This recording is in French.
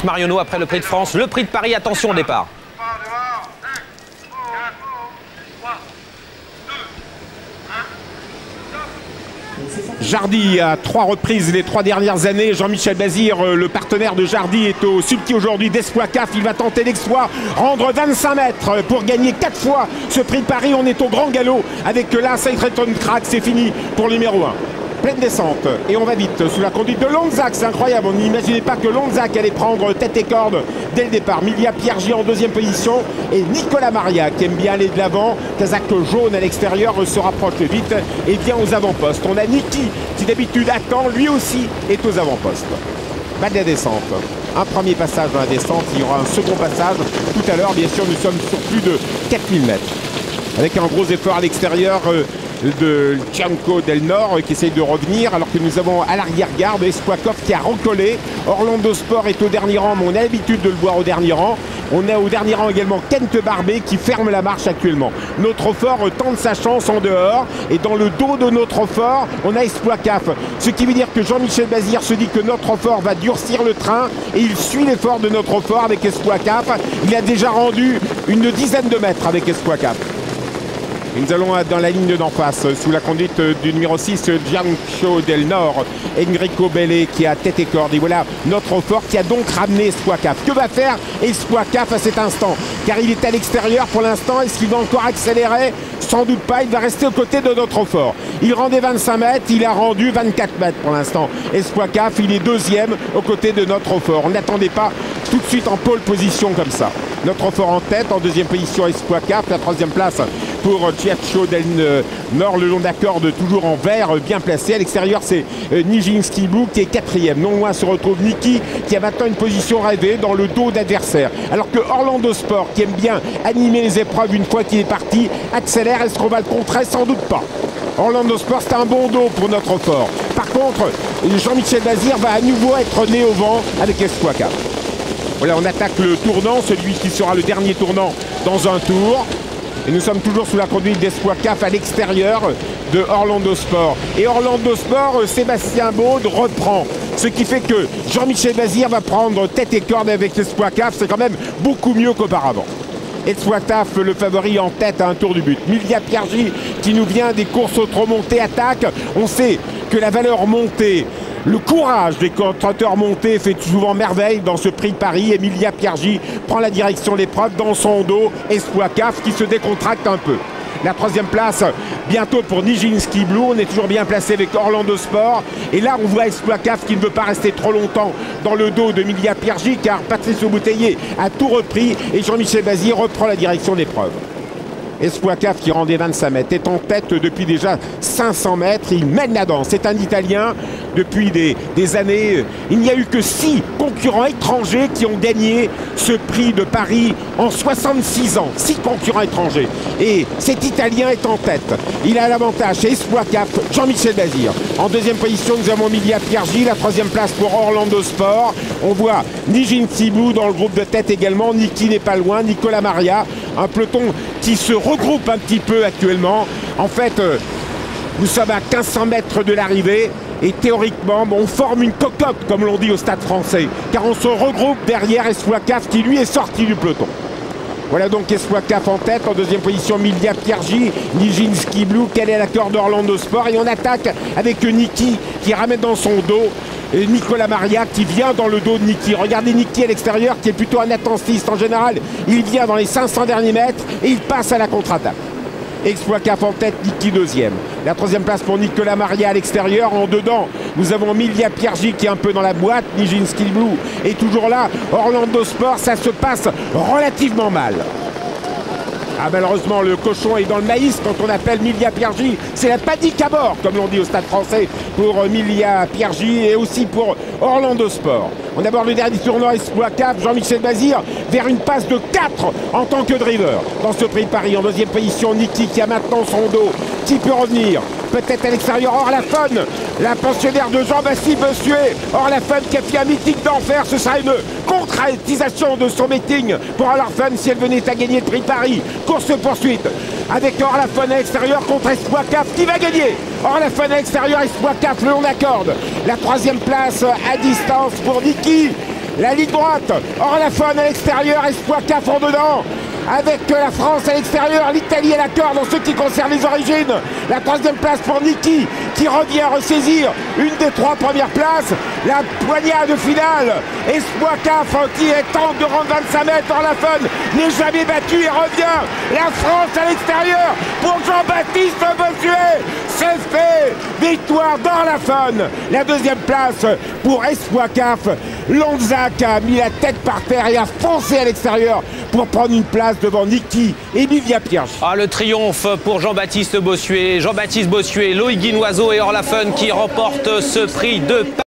Marionneau après le prix de France, le prix de Paris, attention au départ. Jardy à 3 reprises les 3 dernières années. Jean-Michel Bazir, le partenaire de Jardy, est au sulky aujourd'hui d'Espoir-CAF. Il va tenter l'exploit, rendre 25 mètres pour gagner 4 fois ce prix de Paris. On est au grand galop avec là, Seitreton Crack. C'est fini pour le numéro 1. Pleine descente et on va vite sous la conduite de Lonzac, c'est incroyable, on n'imaginait pas que Lonzac allait prendre tête et corde dès le départ. Milia Piergi en deuxième position et Nicolas Maria qui aime bien aller de l'avant. Kazakh jaune à l'extérieur se rapproche vite et vient aux avant-postes. On a Niki qui d'habitude attend, lui aussi est aux avant-postes. Bas de la descente, un premier passage dans la descente, il y aura un second passage tout à l'heure. Bien sûr, nous sommes sur plus de 4000 mètres avec un gros effort à l'extérieur de Cianco del Nord qui essaye de revenir, alors que nous avons à l'arrière-garde Espoakov qui a recollé. Orlando Sport est au dernier rang, mais on a l'habitude de le voir au dernier rang. On a au dernier rang également Kent Barbet qui ferme la marche actuellement. Notre fort tente sa chance en dehors et dans le dos de notre fort, on a Espoir-CAF. Ce qui veut dire que Jean-Michel Bazir se dit que notre fort va durcir le train et il suit l'effort de notre fort avec Espoir-CAF. Il a déjà rendu une dizaine de mètres avec Espoir-CAF. Nous allons dans la ligne d'en face, sous la conduite du numéro 6, Giancho del Nord, Enrico Bellé qui a tête et corde. Et voilà notre fort qui a donc ramené Espoir-CAF. Que va faire Espoir-CAF à cet instant? Car il est à l'extérieur pour l'instant. Est-ce qu'il va encore accélérer? Sans doute pas, il va rester aux côtés de notre fort. Il rendait 25 mètres, il a rendu 24 mètres pour l'instant. Espoir-CAF, il est deuxième aux côtés de notre fort. On n'attendait pas tout de suite en pole position comme ça. Notre fort en tête, en deuxième position Espoir-CAF, la troisième place pour Ciaccio del Nord, le long d'accord toujours en vert, bien placé. À l'extérieur, c'est Nijinsky Blue qui est quatrième. Non loin se retrouve Niki qui a maintenant une position rêvée dans le dos d'adversaire. Alors que Orlando Sport, qui aime bien animer les épreuves une fois qu'il est parti, accélère. Est-ce qu'on va le contrer? Sans doute pas. Orlando Sport, c'est un bon dos pour notre fort. Par contre, Jean-Michel Bazir va à nouveau être né au vent avec Espoir-CAF. Voilà, on attaque le tournant, celui qui sera le dernier tournant dans un tour. Et nous sommes toujours sous la conduite d'Espoir-CAF à l'extérieur de Orlando Sport. Et Orlando Sport, Sébastien Baud reprend. Ce qui fait que Jean-Michel Bazir va prendre tête et corde avec Espoir-CAF. C'est quand même beaucoup mieux qu'auparavant. Espoir-CAF, le favori en tête à un tour du but. Milia Piergi qui nous vient des courses auto-montées attaque. On sait que la valeur montée, le courage des trotteurs montés fait souvent merveille dans ce prix de Paris. Emilia Piergi prend la direction de l'épreuve dans son dos. Espoir-CAF qui se décontracte un peu. La troisième place bientôt pour Nijinsky Blue. On est toujours bien placé avec Orlando Sport. Et là, on voit Espoir-CAF qui ne veut pas rester trop longtemps dans le dos de Milia Piergi car Patrice Bouteiller a tout repris et Jean-Michel Bazir reprend la direction de l'épreuve. Espoir-CAF qui rendait 25 mètres est en tête depuis déjà 500 mètres. Il mène la danse. C'est un Italien depuis des années. Il n'y a eu que 6 concurrents étrangers qui ont gagné ce prix de Paris en 66 ans. 6 concurrents étrangers. Et cet Italien est en tête. Il a l'avantage. C'est Espoir-CAF, Jean-Michel Bazir. En deuxième position, nous avons Milia Piergi. La troisième place pour Orlando Sport. On voit Nijinsky Blue dans le groupe de tête également. Niki n'est pas loin. Nicolas Maria. Un peloton qui se regroupe un petit peu actuellement. En fait, nous sommes à 1500 mètres de l'arrivée et théoriquement, on forme une cocotte, comme l'on dit au Stade Français, car on se regroupe derrière Espoir-CAF qui lui est sorti du peloton. Voilà donc Espoir-CAF en tête, en deuxième position Milia Piergi, Nijinsky Blue, quel est l'accord d'Orlando Sport, et on attaque avec Niki qui ramène dans son dos Nicolas Maria qui vient dans le dos de Niki. Regardez Niki à l'extérieur qui est plutôt un attentiste en général. Il vient dans les 500 derniers mètres et il passe à la contre-attaque. Espoir-CAF en tête, Niki deuxième. La troisième place pour Nicolas Maria à l'extérieur. En dedans, nous avons Milia Piergi qui est un peu dans la boîte. Nijinsky Blue est toujours là. Orlando Sport, ça se passe relativement mal. Ah, malheureusement, le cochon est dans le maïs quand on appelle Milia Piergi. C'est la panique à bord, comme l'on dit au Stade Français, pour Milia Piergi et aussi pour Orlando Sport. On aborde le dernier tournoi Espoir-CAF, Jean-Michel Bazir, vers une passe de 4 en tant que driver. Dans ce prix de Paris, en deuxième position, Niki qui a maintenant son dos, qui peut revenir. Peut-être à l'extérieur, Orlafon, la pensionnaire de Jean-Baptiste Bossuet. Orlafon qui a fait un meeting d'enfer, ce sera une concrétisation de son meeting pour Orlafon si elle venait à gagner le prix de Paris. Course-poursuite avec Orlafon à l'extérieur contre Espoir-CAF qui va gagner. Orlafon à l'extérieur, Espoir-CAF le long d'accorde. La troisième place à distance pour Niki. La ligne droite, Orlafone à l'extérieur, Espoir CAF en dedans. Avec la France à l'extérieur, l'Italie à la corde en ce qui concerne les origines. La troisième place pour Niki qui revient ressaisir une des 3 premières places. La poignade finale, Espoir CAF qui tente de rendre 25 mètres. Orlafone n'est jamais battu et revient. La France à l'extérieur pour Jean-Baptiste Bossuet. C'est fait, victoire d'Orlafone. La deuxième place pour Espoir CAF. Lonzac a mis la tête par terre et a foncé à l'extérieur pour prendre une place devant Niki et Livia Pierge. Ah, le triomphe pour Jean-Baptiste Bossuet. Jean-Baptiste Bossuet, Loïc Guinoiseau et Orlafone qui remportent ce prix de